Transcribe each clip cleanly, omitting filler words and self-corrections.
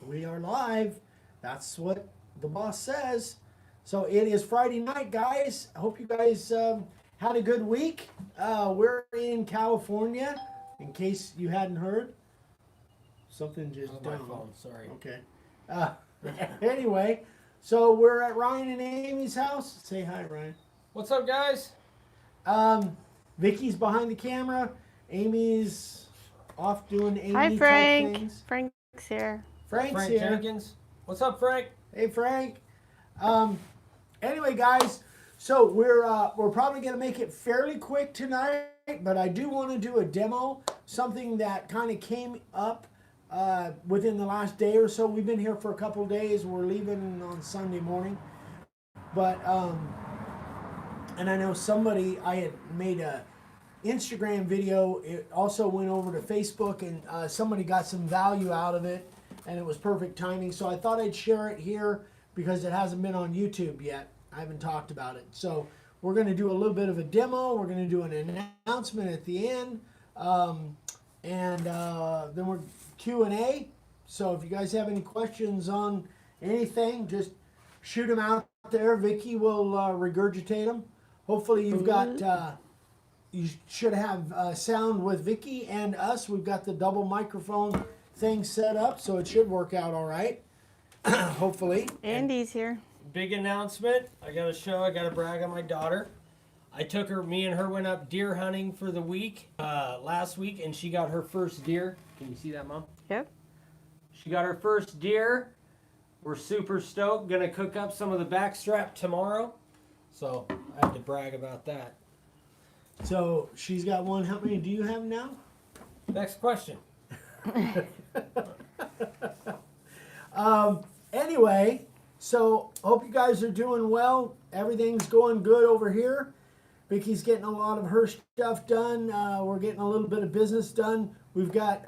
We are live. That's what the boss says. So it is Friday night, guys. I hope you guys had a good week. We're in California, in case you hadn't heard. Something just my down. phone, sorry. Okay. Anyway, so we're at Ryan and Amy's house. Say hi, Ryan. What's up, guys? Vicky's behind the camera. Amy's off doing Amy Hi, type Frank. things. Frank's here. Frank's Frank here. Jenkins. What's up, Frank? Hey, Frank. Anyway, guys, so we're probably gonna make it fairly quick tonight, but I do want to do a demo, something that kind of came up within the last day or so. We've been here for a couple of days. We're leaving on Sunday morning, but and I know I had made a Instagram video. It also went over to Facebook, and somebody got some value out of it, and it was perfect timing. So I thought I'd share it here because it hasn't been on YouTube yet. I haven't talked about it. So we're going to do a little bit of a demo. We're going to do an announcement at the end, and then we're Q&A. So if you guys have any questions on anything, just shoot them out there. Vicky will regurgitate them. Hopefully you've got... you should have sound with Vicky and us. We've got the double microphone thing set up, so it should work out all right. Hopefully. Andy's here. Big announcement. I got to brag on my daughter. Me and her went up deer hunting for the week, last week, and she got her first deer. Can you see that, Mom? Yep. She got her first deer. We're super stoked. Gonna cook up some of the backstrap tomorrow. So I have to brag about that. So she's got one. How many do you have now? Next question. Anyway, so hope you guys are doing well. Everything's going good over here. Vicky's getting a lot of her stuff done. We're getting a little bit of business done. We've got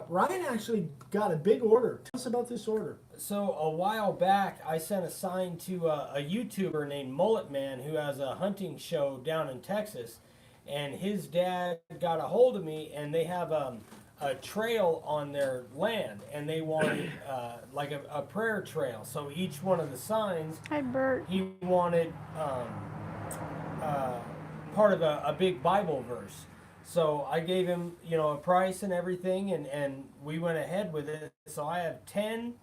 Ryan actually got a big order. Tell us about this order. So a while back, I sent a sign to a YouTuber named Mullet Man who has a hunting show down in Texas, and his dad got a hold of me, and they have a trail on their land, and they wanted like a prayer trail. So each one of the signs, Hi, Bert. he wanted part of a big Bible verse. So I gave him, a price and everything, and we went ahead with it. So I have 10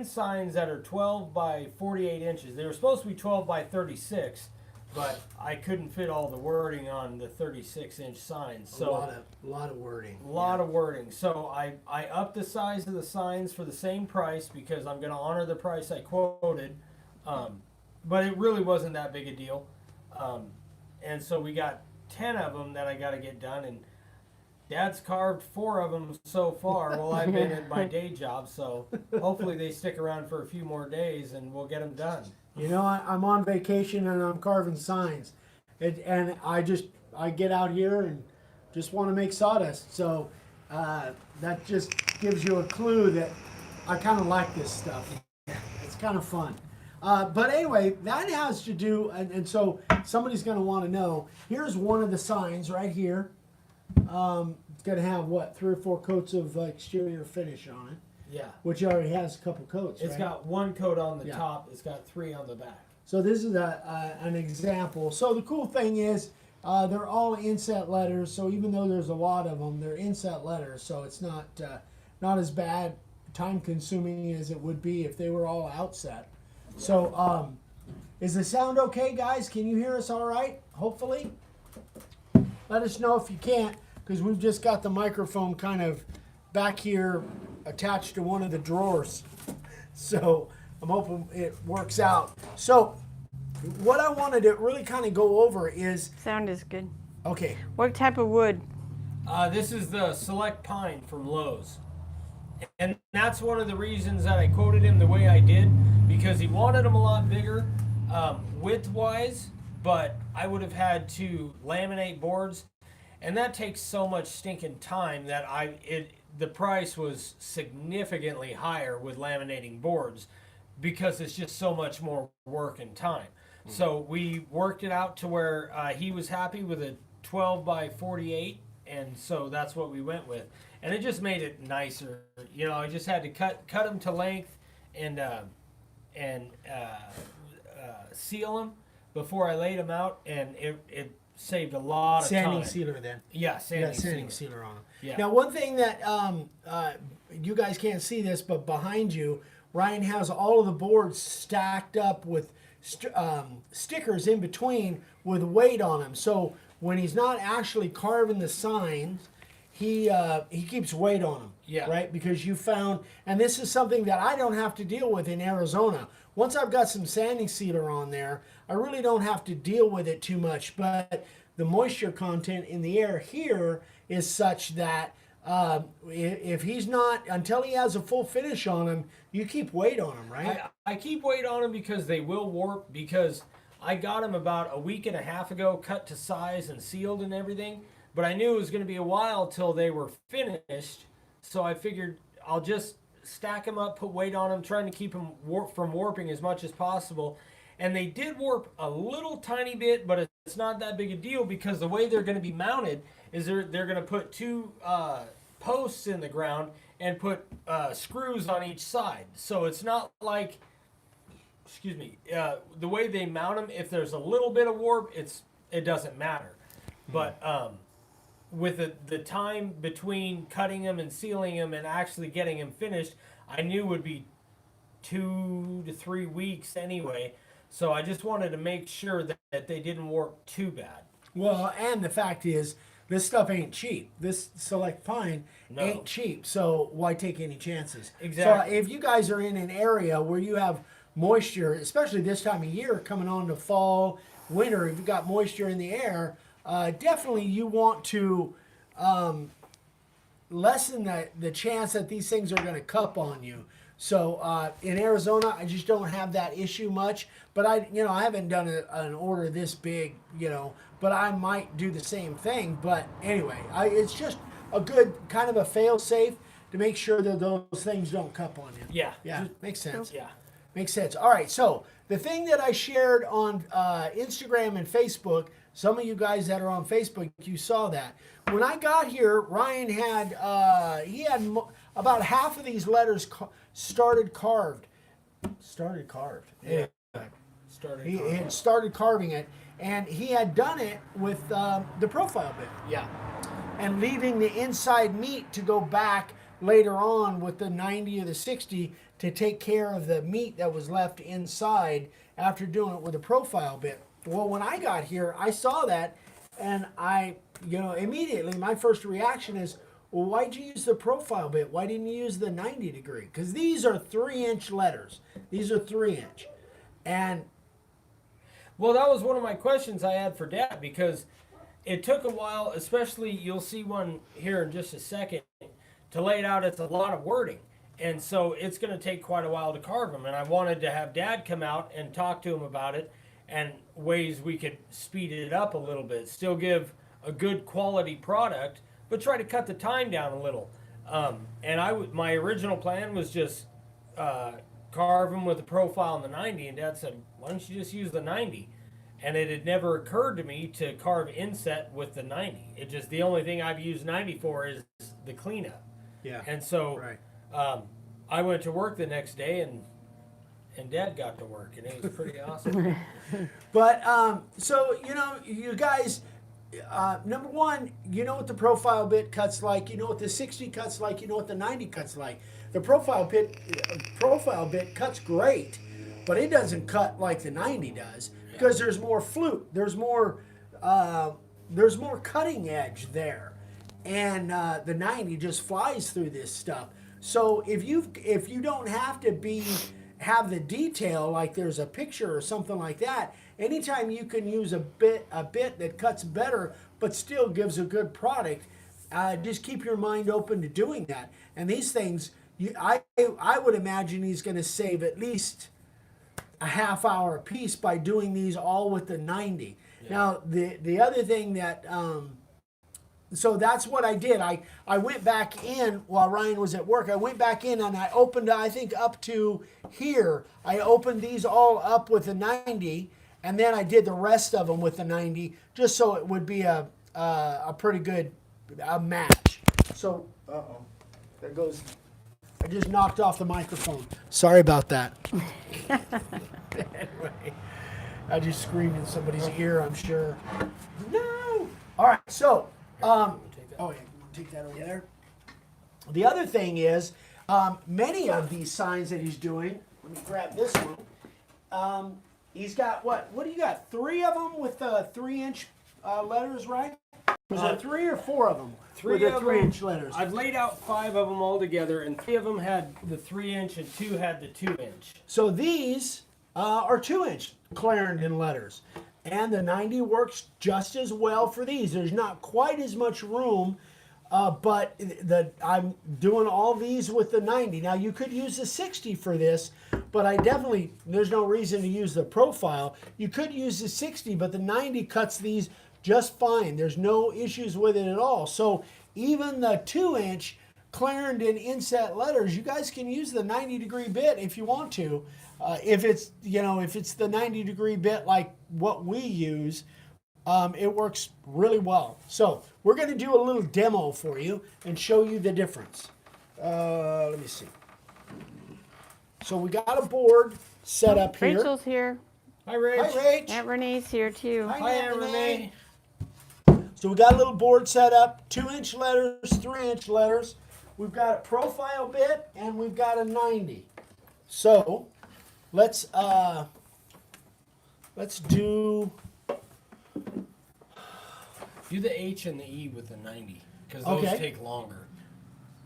signs that are 12 by 48 inches. They were supposed to be 12 by 36, but I couldn't fit all the wording on the 36-inch signs. So a lot of wording. A lot of wording. So I upped the size of the signs for the same price because I'm going to honor the price I quoted. But it really wasn't that big a deal. And so we got 10 of them that I got to get done, and Dad's carved 4 of them so far while I've been at my day job, so hopefully they stick around for a few more days and we'll get them done. I'm on vacation and I'm carving signs, and I get out here and just want to make sawdust. So that just gives you a clue that I kind of like this stuff. It's kind of fun. But anyway, that has to do, and so somebody's going to want to know. Here's one of the signs right here. It's going to have, 3 or 4 coats of exterior finish on it. Yeah. Which already has a couple coats, It's right? got 1 coat on the top. It's got 3 on the back. So this is an example. So the cool thing is they're all inset letters. So even though there's a lot of them, they're inset letters. So it's not as bad, time consuming as it would be if they were all outset. So is the sound okay, guys? Can you hear us all right? Hopefully. Let us know if you can't, because we've just got the microphone kind of back here attached to one of the drawers. So I'm hoping it works out. So what I wanted to really kind of go over is... Sound is good. Okay. What type of wood? This is the Select Pine from Lowe's. And that's one of the reasons that I quoted him the way I did, because he wanted them a lot bigger width-wise, but I would have had to laminate boards, and that takes so much stinking time that the price was significantly higher with laminating boards because it's just so much more work and time. Mm-hmm. So we worked it out to where he was happy with a 12 by 48, and so that's what we went with. and it just made it nicer. You know, I just had to cut them to length and seal them before I laid them out, and it saved a lot of Sanding time. sealer then. Yeah, sanding Sanding sealer. sealer on them. Yeah. Now, one thing that you guys can't see this, but behind you, Ryan has all of the boards stacked up with stickers in between with weight on them. So when he's not actually carving the signs, he keeps weight on them. Yeah. Right? Because you found, and this is something that I don't have to deal with in Arizona. Once I've got some sanding sealer on there, I really don't have to deal with it too much. But the moisture content in the air here is such that if he's not, until he has a full finish on him, you keep weight on him, right? I keep weight on them because they will warp, because I got them about a week and a half ago, cut to size and sealed and everything. But I knew it was going to be a while till they were finished, so I figured I'll just stack them up, put weight on them, trying to keep them from warping as much as possible. And they did warp a little tiny bit, but it's not that big a deal, because the way they're going to be mounted is they're going to put two posts in the ground and put screws on each side. So it's not like, the way they mount them, if there's a little bit of warp, it doesn't matter. But with the time between cutting them and sealing them and actually getting them finished, I knew would be 2 to 3 weeks anyway. So I just wanted to make sure that they didn't warp too bad. Well, and the fact is, this stuff ain't cheap. This Select Pine ain't cheap, so why take any chances? Exactly. So if you guys are in an area where you have moisture, especially this time of year, coming on to fall, winter, if you've got moisture in the air, definitely you want to lessen the chance that these things are going to cup on you. So in Arizona, I just don't have that issue much. But I haven't done an order this big, but I might do the same thing. But anyway, it's just a good kind of a fail-safe to make sure that those things don't cup on you. Yeah. Yeah, makes sense. Yeah. Makes sense. All right, so the thing that I shared on Instagram and Facebook, some of you guys that are on Facebook, you saw that. When I got here, Ryan had about half of these letters started carved. Started carved. Yeah. He had started carving it, and he had done it with the profile bit. Yeah. And leaving the inside meat to go back later on with the 90 or the 60 to take care of the meat that was left inside after doing it with a profile bit. Well, when I got here, I saw that, and I, immediately my first reaction is, well, why'd you use the profile bit? Why didn't you use the 90 degree? Because these are 3-inch letters. These are 3-inch. And well, that was one of my questions I had for Dad, because it took a while, especially, you'll see one here in just a second, to lay it out. It's a lot of wording. And so it's going to take quite a while to carve them. And I wanted to have Dad come out and talk to him about it and ways we could speed it up a little bit. Still give a good quality product, but try to cut the time down a little. And my original plan was just carve them with the profile and the 90. And Dad said, why don't you just use the 90? And it had never occurred to me to carve inset with the 90. The only thing I've used 90 for is the cleanup. yeah. And so Right. I went to work the next day, and Dad got to work, and it was pretty awesome. But so you guys, number one, you know what the profile bit cuts like, you know what the 60 cuts like, you know what the 90 cuts like. The profile bit cuts great, but it doesn't cut like the 90 does, because there's more flute, there's more cutting edge there, and the 90 just flies through this stuff. So if you don't have to have the detail, like there's a picture or something like that, anytime you can use a bit that cuts better but still gives a good product, just keep your mind open to doing that. And these things, I would imagine he's going to save at least a half hour a piece by doing these all with the 90. Yeah. Now the other thing that so that's what I did. I went back in while Ryan was at work. I went back in and I opened, I think, up to here. I opened these all up with the 90, and then I did the rest of them with the 90, just so it would be a pretty good match. So, there goes. I just knocked off the microphone. Sorry about that. Anyway, I just screamed in somebody's ear, I'm sure. No! All right, so, oh, yeah, take that over there. The other thing is, many of these signs that he's doing, let me grab this one. He's got what do you got? 3 of them with 3-inch letters, right? Was there 3 or 4 of them? 3 with the of 3-inch letters. I've laid out 5 of them all together, and 3 of them had the 3-inch and 2 had the 2-inch. So these are 2-inch Clarendon letters. And the 90 works just as well for these. There's not quite as much room, but I'm doing all these with the 90. Now you could use the 60 for this, but there's no reason to use the profile. You could use the 60, but the 90 cuts these just fine. There's no issues with it at all. So even the 2-inch Clarendon inset letters, you guys can use the 90-degree bit if you want to. If it's the 90-degree bit like what we use, it works really well. So we're going to do a little demo for you and show you the difference. Let me see. So we got a board set up here. Rachel's here. Hi, Rach. Hi, Rach. Aunt Renee's here too. Hi, Aunt Renee. So we got a little board set up, 2-inch letters, 3-inch letters. We've got a profile bit and we've got a 90. So let's do the H and the E with the 90, because those take longer.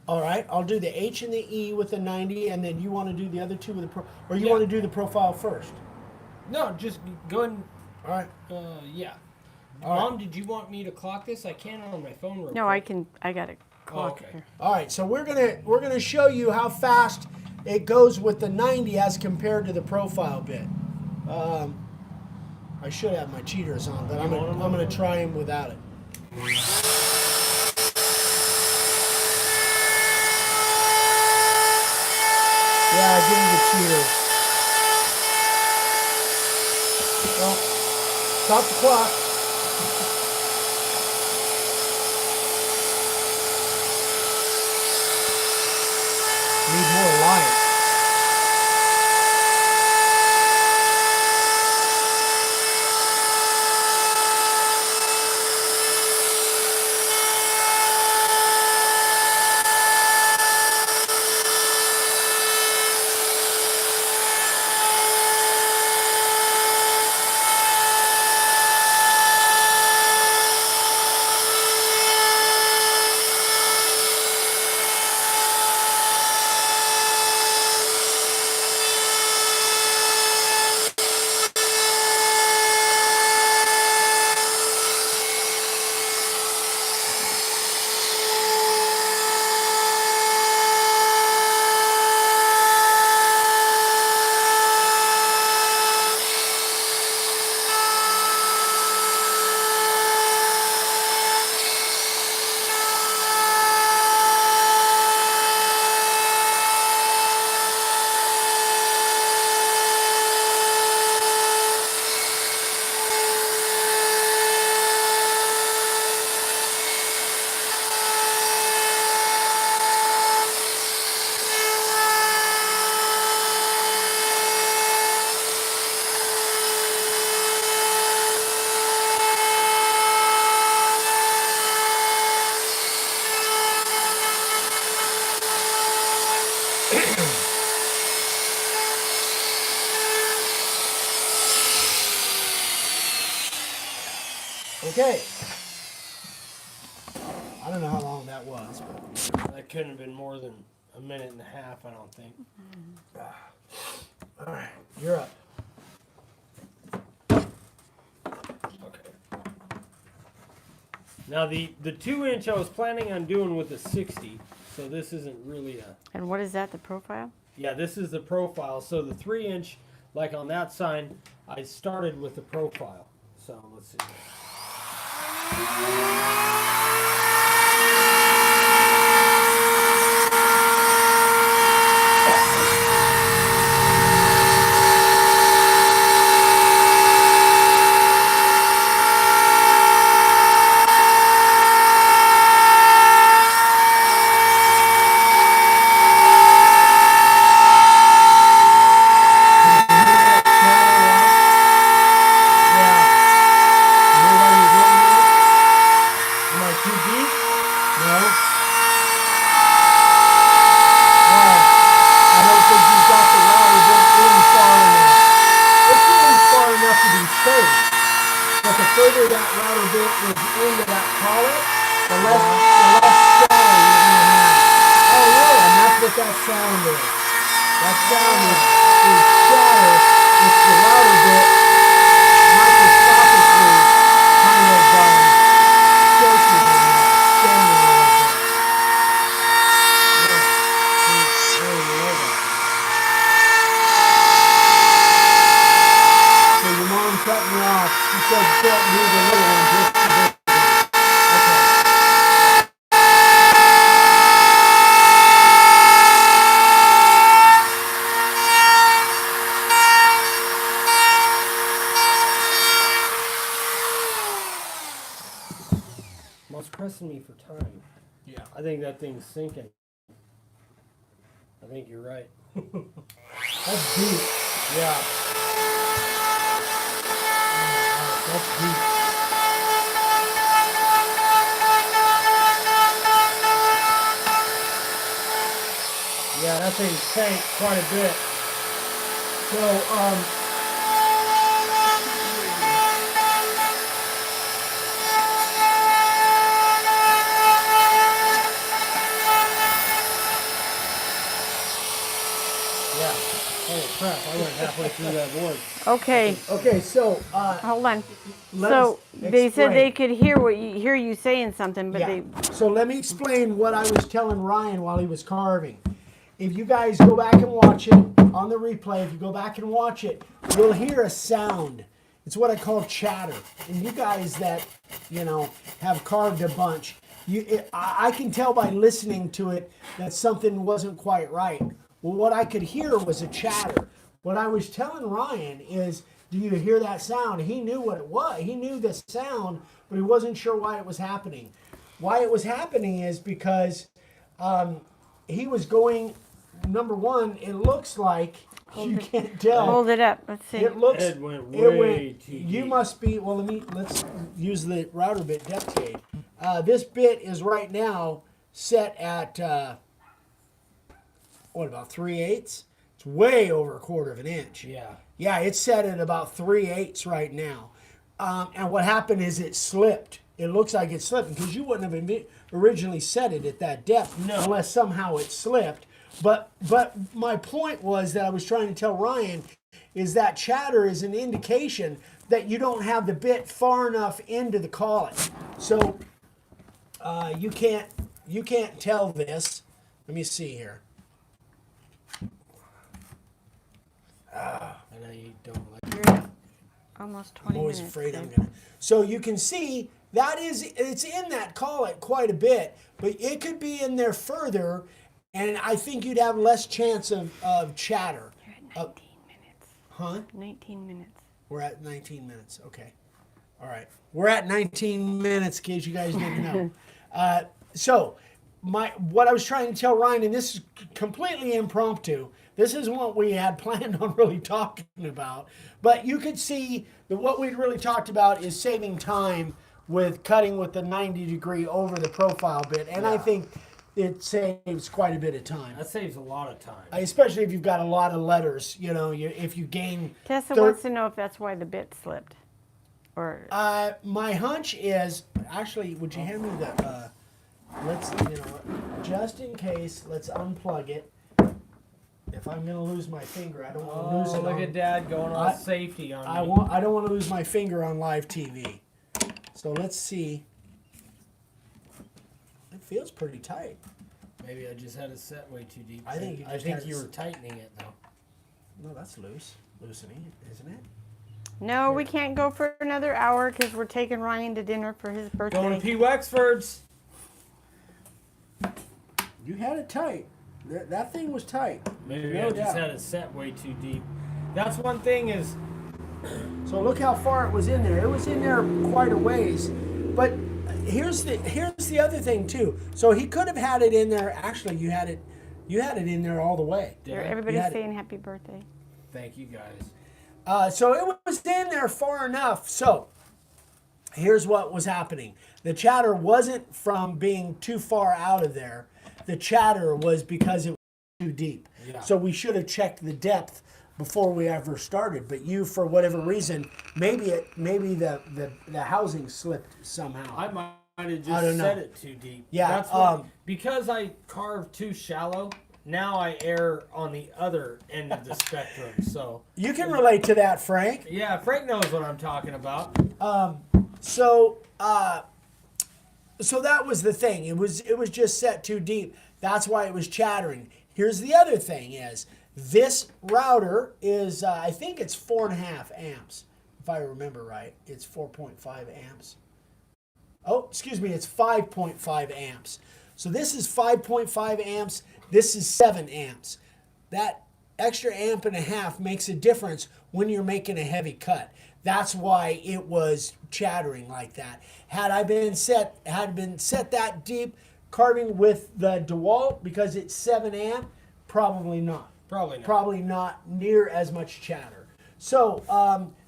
All right, I'll do the H and the E with the 90, and then you want to do the other 2 with the or you want to do the profile first? No, just go ahead and, All right. yeah. All Mom, right. did you want me to clock this? I can on my phone real No, quick. I got it. Okay. Here. All right, so we're gonna show you how fast it goes with the 90 as compared to the profile bit. I should have my cheaters on, but I'm gonna try them without it. Yeah, give me the cheaters. Well, stop the clock. Need more light. Okay. I don't know how long that was, but That couldn't have been more than a minute and a half, I don't think. all right, you're up. Okay. Now the 2-inch I was planning on doing with a 60, so this isn't really a. And what is that? The profile? Yeah, this is the profile. So the 3-inch, like on that sign, I started with the profile. So let's see. further that router bit is into that collet, the less chatter you're going to have. Oh, really? And that's what that sound is. That sound is chatter. It's the router bit microscopically kind of shaking and spinning a little bit. So your mom cut me off. She said you can't do the little one just a bit. Okay. It's pressing me for time. Yeah. I think that thing's sinking. I think you're right. That's deep. Yeah. That's deep. Yeah, that thing sank quite a bit. So, Yeah. Oh crap! I went halfway through that board. Okay, okay, so, hold on. let So us they said they explain. could hear you saying something, but Yeah. they So let me explain what I was telling Ryan while he was carving. If you guys go back and watch it on the replay, if you go back and watch it, you'll hear a sound. It's what I call chatter. And you guys that, have carved a bunch, I can tell by listening to it that something wasn't quite right. Well, what I could hear was a chatter. What I was telling Ryan is, do you hear that sound? He knew what it was. He knew the sound, but he wasn't sure why it was happening. Why it was happening is because he was going, number one, it looks like, you can't tell. hold it up. Let's see. It looks, It went way too you deep. must be, well, let's use the router bit depth gauge. This bit is right now set at, about 3/8? It's way over 1/4 of an inch. Yeah. Yeah, it's set at about 3/8 right now. And what happened is it slipped. It looks like it slipped because you wouldn't have originally set it at that depth unless somehow it slipped. But my point was that I was trying to tell Ryan is that chatter is an indication that you don't have the bit far enough into the collet. So you can't tell this. Let me see here. I know you don't like. You're at almost 20 I'm always minutes. afraid I'm there. gonna. So you can see that it's in that collet quite a bit, but it could be in there further, and I think you'd have less chance of chatter. You're at 19 minutes. Huh? 19 minutes. We're at 19 minutes. Okay. All right. We're at 19 minutes, in case you guys didn't know. So what I was trying to tell Ryan, and this is completely impromptu. This isn't what we had planned on really talking about. But you could see that what we'd really talked about is saving time with cutting with the 90-degree over the profile bit. And I think it saves quite a bit of time. That saves a lot of time. Especially if you've got a lot of letters. If you gain... Tessa wants to know if that's why the bit slipped. Or My hunch is... Actually, would you hand me the... let's, just in case, let's unplug it. If I'm going to lose my finger, I don't want to lose it. Look at Dad going all safety on me. I don't want to lose my finger on live TV. So let's see. It feels pretty tight. Maybe I just had it set way too deep. I think you I just think had you it were tightening it though. No, that's loose. Loosening it, isn't it? no, we can't go for another hour because we're taking Ryan to dinner for his birthday. Going to P. Wexford's. You had it tight. That thing was tight. Maybe No I just doubt. had it set way too deep. That's one thing is, So look how far it was in there. It was in there quite a ways. But here's the other thing too. So he could have had it in there. Actually, you had it in there all the way. Everybody's had it. saying happy birthday. thank you guys. So it was in there far enough. So here's what was happening. The chatter wasn't from being too far out of there. The chatter was because it was too deep. Yeah. So we should have checked the depth before we ever started. But you, for whatever reason, maybe the housing slipped somehow. I might have I just don't know. set it too deep. Yeah, That's what, because I carved too shallow. Now I err on the other end of the spectrum. So You can relate to that, Frank. yeah, Frank knows what I'm talking about. So that was the thing. It was just set too deep. That's why it was chattering. Here's the other thing: is this router is I think it's 4.5 amps, if I remember right. It's 4.5 amps. Oh, excuse me, it's 5.5 amps. So this is 5.5 amps. This is 7 amps. That extra amp and a half makes a difference when you're making a heavy cut. That's why it was chattering like that. Had been set that deep, carving with the DeWalt because it's 7 amp, probably not. Probably not near as much chatter. So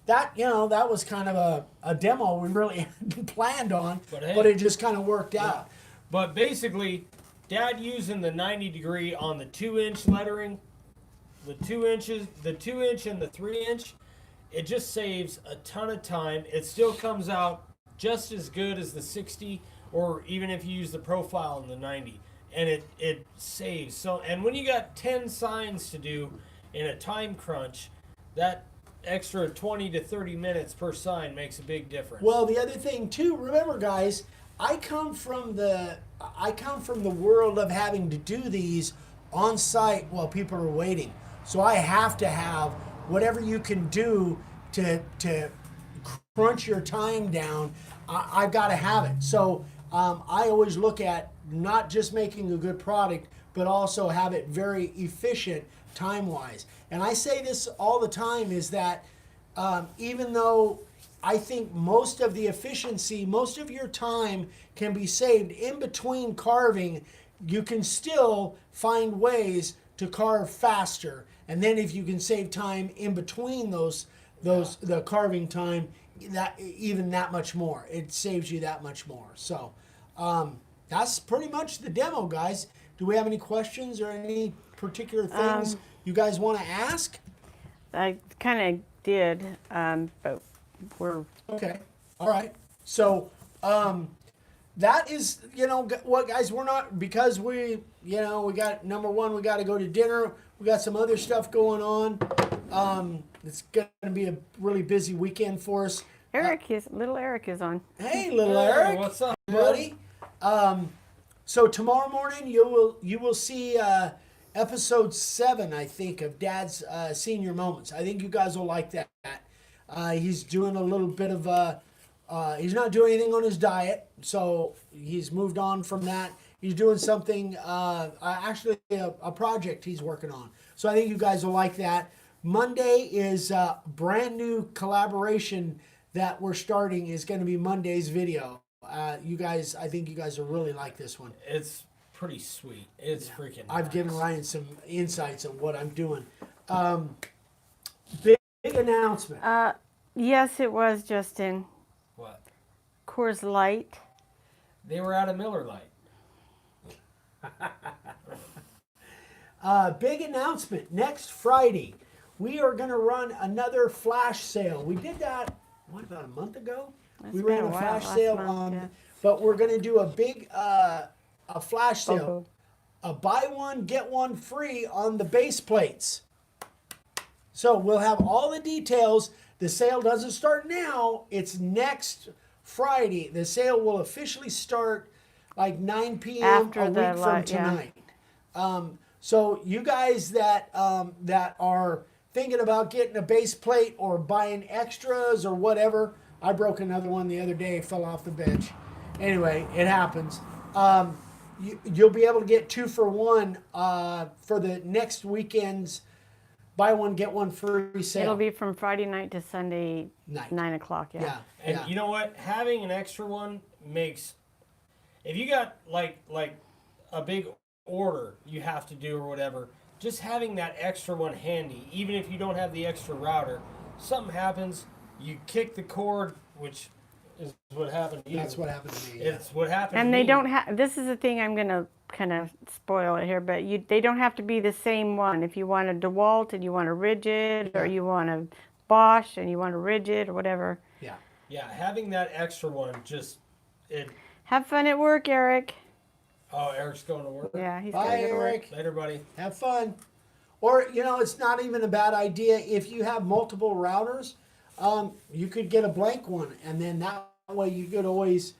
that was kind of a demo we really hadn't planned on, but it just kind of worked out. But basically, Dad using the 90 degree on the 2-inch lettering, the 2 inches, the 2-inch and the 3-inch, it just saves a ton of time. It still comes out just as good as the 60, or even if you use the profile in the 90, and it saves. So, and when you got 10 signs to do in a time crunch, that extra 20 to 30 minutes per sign makes a big difference. Well, the other thing too, remember guys, I come from the world of having to do these on site while people are waiting. So I have to have whatever you can do to crunch your time down. I've got to have it. So I always look at not just making a good product, but also have it very efficient time-wise. And I say this all the time is that even though I think most of the efficiency, most of your time can be saved in between carving, you can still find ways to carve faster. And then if you can save time in between the carving time, that much more. It saves you that much more. So that's pretty much the demo, guys. Do we have any questions or any particular things you guys want to ask? I kind of did, but we're Okay. All right. So that is, what, guys, we're not, because we got, number one, we got to go to dinner. We got some other stuff going on. It's going to be a really busy weekend for us. little Eric is on. Hey, little Eric. What's up, buddy? So tomorrow morning you will see episode 7, I think, of Dad's Senior Moments. I think you guys will like that. He's doing a little bit of he's not doing anything on his diet, so he's moved on from that. He's doing something, actually a project he's working on. So I think you guys will like that. Monday is a brand new collaboration that we're starting. Is going to be Monday's video. I think you guys will really like this one. It's pretty sweet. It's freaking I've nice. given Ryan some insights on what I'm doing. Big announcement. Yes, it was, Justin. What? Coors Light. They were out of Miller Lite. Big announcement. Next Friday, we are going to run another flash sale. We did that, about a month ago? We ran a flash sale, but we're going to do a big a flash sale. A buy one, get one free on the base plates. So we'll have all the details. The sale doesn't start now. It's next Friday. The sale will officially start like 9 p.m. After a week from tonight. So you guys that are thinking about getting a base plate or buying extras or whatever, I broke another one the other day, fell off the bench. Anyway, it happens. You'll be able to get 2 for 1 for the next weekend's buy one, get one free sale. It'll be from Friday night to Sunday night. 9 o'clock. Yeah. And you know what? Having an extra one makes, if you got like a big order you have to do or whatever, just having that extra one handy, even if you don't have the extra router, something happens, you kick the cord, which is what happened to you. That's what happened to me. Yeah. It's what happened And to they me. don't have, this is the thing, I'm going to kind of spoil it here, but they don't have to be the same one. If you want a DeWalt and you want a rigid, or you want a Bosch and you want a rigid, or whatever. Yeah. Yeah, having that extra one just, it. Have fun at work, Eric. Oh, Eric's going to work? Yeah, he's Bye, got to go to work. Eric. Later, buddy. Have fun. Or, you know, it's not even a bad idea if you have multiple routers. You could get a blank one, and then that way you could always,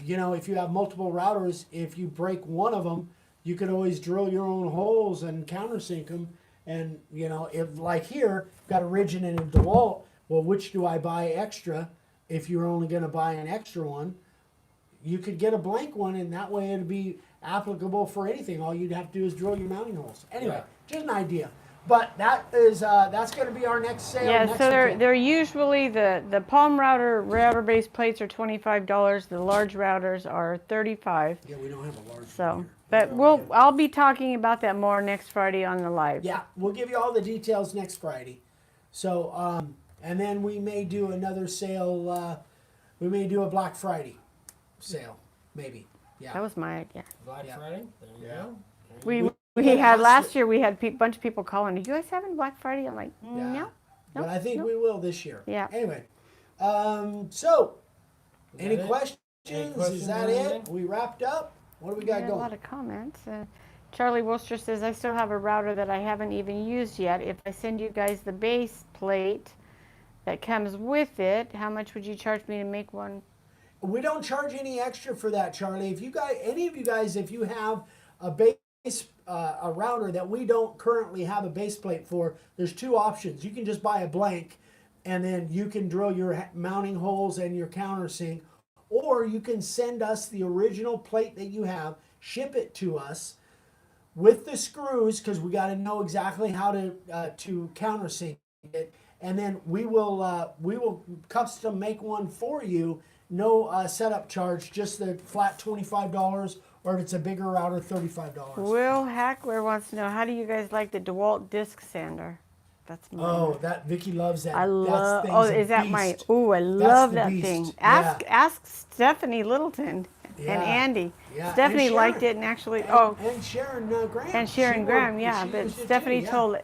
you know, if you have multiple routers, if you break one of them, you could always drill your own holes and countersink them. And, you know, if like here, got a rigid and a DeWalt, well, which do I buy extra? If you're only going to buy an extra one, you could get a blank one, and that way it'd be applicable for anything. All you'd have to do is drill your mounting holes. Anyway, just an idea. But that is that's going to be our next sale. Yeah, next so weekend. they're usually, the Palm router base plates are $25. The large routers are $35. Yeah, we don't have a large So, one but I'll be talking about that more next Friday on the live. here. Yeah, we'll give you all the details next Friday. So, and then we may do another sale. We may do a Black Friday sale, maybe. Yeah. That was my idea. Black Yeah. Friday? There you Yeah. go. We had last year, we had a bunch of people calling. Are you guys having Black Friday? I'm like, Yeah. no. But I think we will this year. Yeah. Anyway, so any that it? questions? Any questions Is that or it? anything? We wrapped up. What do we got A going? lot of comments. Charlie Worcester says, I still have a router that I haven't even used yet. If I send you guys the base plate that comes with it, how much would you charge me to make one? We don't charge any extra for that, Charlie. If you guys, any of you guys, if you have a base, a router that we don't currently have a base plate for, there's two options. You can just buy a blank, and then you can drill your mounting holes and your countersink, or you can send us the original plate that you have, ship it to us with the screws, because we got to know exactly how to countersink it, and then we will custom make one for you. No setup charge, just the flat $25, or if it's a bigger router, $35. Will Hackler wants to know, how do you guys like the DeWalt disc sander? That's mine. Oh, that Vicky loves that. I love. That Oh, thing's a is that my? beast. Oh, I love the that beast. thing. Yeah. Ask Stephanie Littleton Yeah. and Andy. Yeah, Stephanie and liked Sharon. it and actually. And Sharon Graham. And Sharon Graham, yeah. she But used it Stephanie too, yeah. told,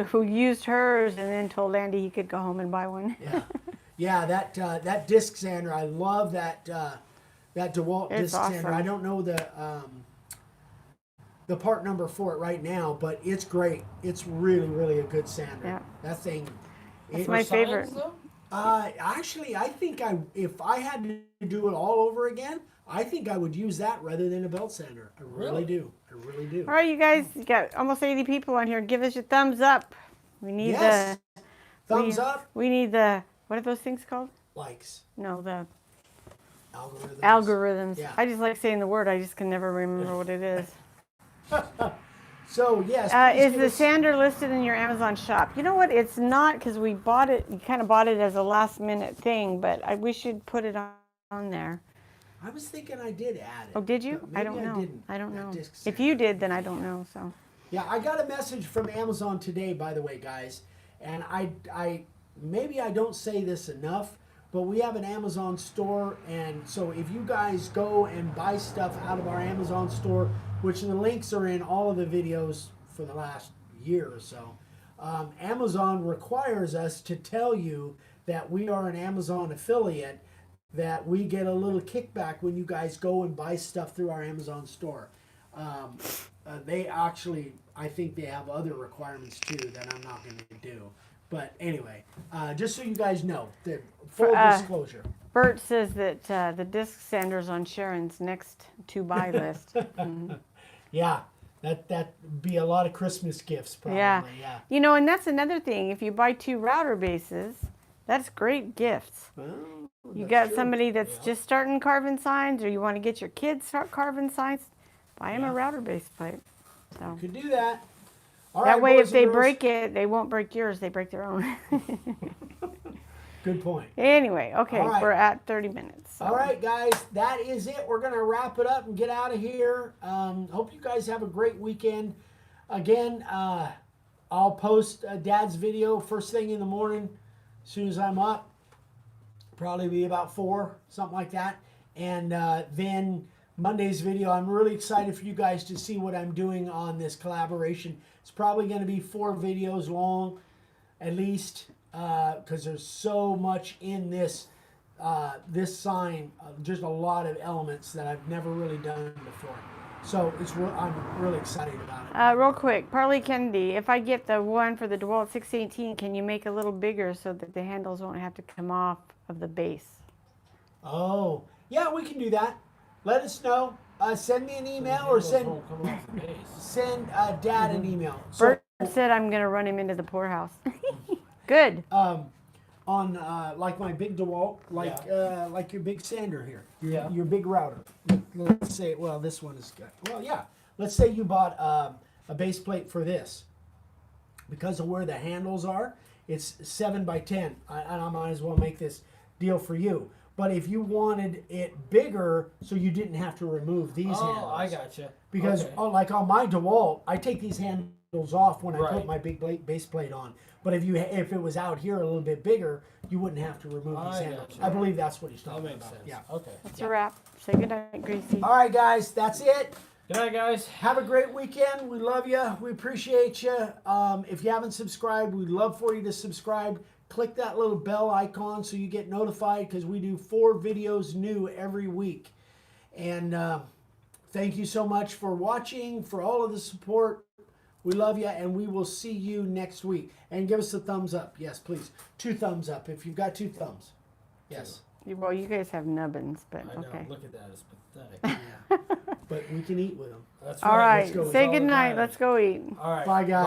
who used hers, and then told Andy he could go home and buy one. Yeah, yeah. That disc sander, I love that. That DeWalt It's disc sander. awesome. I don't know the part number for it right now, but it's great. It's really, really a good sander. Yeah. That thing. It's my favorite. Though? Actually, I think if I had to do it all over again, I think I would use that rather than a belt sander. I really do. I really do. All right, you guys, you got almost 80 people on here. Give us your thumbs up. We need Yes. Thumbs up. We need the, what are those things called? Likes. No, the Algorithms. algorithms. Yeah. I just like saying the word. I just can never remember what it is. So yes. please Is give the us- sander listed in your Amazon shop? You know what? It's not, because we bought it. We kind of bought it as a last minute thing, but we should put it on there. I was thinking I did add it. Oh, did you? but I maybe don't know. didn't, I don't that know. disc If sander. you did, then I don't know. So Yeah, I got a message from Amazon today, by the way, guys, and I maybe I don't say this enough, but we have an Amazon store, and so if you guys go and buy stuff out of our Amazon store, which the links are in all of the videos for the last year or so, Amazon requires us to tell you that we are an Amazon affiliate, that we get a little kickback when you guys go and buy stuff through our Amazon store. They actually, I think they have other requirements too that I'm not going to do. But anyway, just so you guys know, the full disclosure. Bert says that the disc sander's on Sharon's next to buy list. Mhm. Yeah, that'd be a lot of Christmas gifts probably. Yeah. Yeah. You know, and that's another thing. If you buy 2 router bases, that's great gifts. Well, You that's got true. somebody that's just starting carving signs, or you want to get your kids start carving signs, buy them a router base plate. So You could do that. All that right, way, boys if they and girls. break it, they won't break yours. They break their own. Good point. Anyway, okay, All right. we're at 30 minutes. So. All right, guys, that is it. We're going to wrap it up and get out of here. Hope you guys have a great weekend. Again, I'll post Dad's video first thing in the morning as soon as I'm up. probably be about 4, something like that. And then Monday's video, I'm really excited for you guys to see what I'm doing on this collaboration. It's probably going to be 4 videos long, at least, because there's so much in this this sign. Just a lot of elements that I've never really done before. So I'm really excited about it. Real quick, Parley Kennedy, if I get the one for the DeWalt 618, can you make it a little bigger so that the handles won't have to come off of the base? Oh, yeah, we can do that. Let us know. Send me an email or send Dad an email. Bert said I'm going to run him into the poorhouse. Good. On like my big DeWalt, like your big sander here, your big router. Let's say, well, this one is good. Well, yeah. Let's say you bought a base plate for this. Because of where the handles are, it's 7 by 10. I might as well make this deal for you. But if you wanted it bigger, so you didn't have to remove these handles. Oh, I gotcha. Because like on my DeWalt, I take these handles off when I put my big base plate on. But if it was out here a little bit bigger, you wouldn't have to remove these handles. Gotcha. I believe that's what he's talking That makes about. sense. Yeah. Okay. That's a wrap. Say goodnight, Gracie. All right, guys, that's it. Good night, guys. Have a great weekend. We love you. We appreciate you. If you haven't subscribed, we'd love for you to subscribe. Click that little bell icon so you get notified because we do 4 videos new every week. And thank you so much for watching, for all of the support. We love you, and we will see you next week. And give us a thumbs up. Yes, please. 2 thumbs up if you've got 2 thumbs. Yes. Well, you guys have nubbins, but I know. okay. Look at that. It's pathetic. But we can eat with them. That's All right. Let's go. Say It's all goodnight. that Let's go eat. matters. All right. Bye, guys.